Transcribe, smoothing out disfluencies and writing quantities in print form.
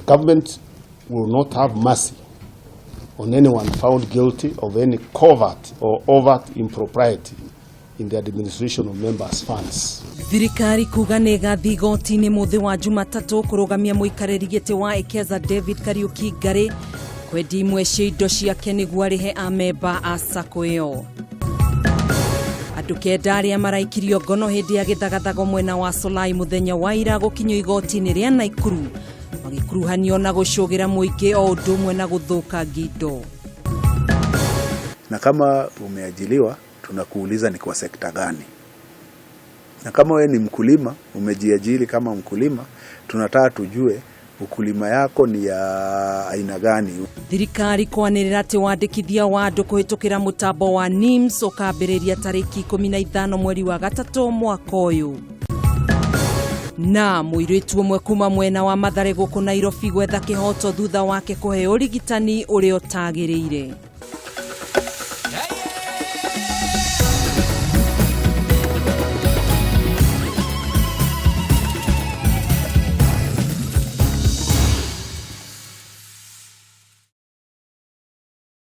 government will not have mercy on anyone found guilty of any covert or overt impropriety in the administration of members' funds. Thirikari kuga negathi igoti-inĩ mũthĩ wa Jumatatu kũrũgamia mũikarĩri gĩtĩ wa Ekeza David Kariuki Ngari kwendi imwe cia indo ciake nĩguo arĩhe amemba a SACCO ĩyo. Andũ kenda arĩa maraikirio ngono hĩndĩ ya gĩthagathago mwena wa Solai mũthenya wa ira gũkinyio igoti-inĩ rĩa Naikuru magĩkuruhanio na gũcũgĩra mũingĩ o ũndũ ũmwe na gũthũkangia indo. Na kama umeajiliwa tunakuuliza ni kwa sekta gani? Na kama wewe ni mkulima, umejiajiri kama mkulima, tunataka tujue ukulima yako ni ya aina gani. Thirikari kwanĩrĩra atĩ wandĩkithia wa andũ kũhĩtũkĩra mũtambo wa NIMS ũkambĩrĩria tarĩki 15 mweri wa gatatũ mwaka ũyũ. Na mũirĩtu ũmwe kuma mwena wa Mathare gũkũ Nairobi gwetha kĩhoto thutha wake kũheo ũrigitani ũrĩa ũtagĩrĩire.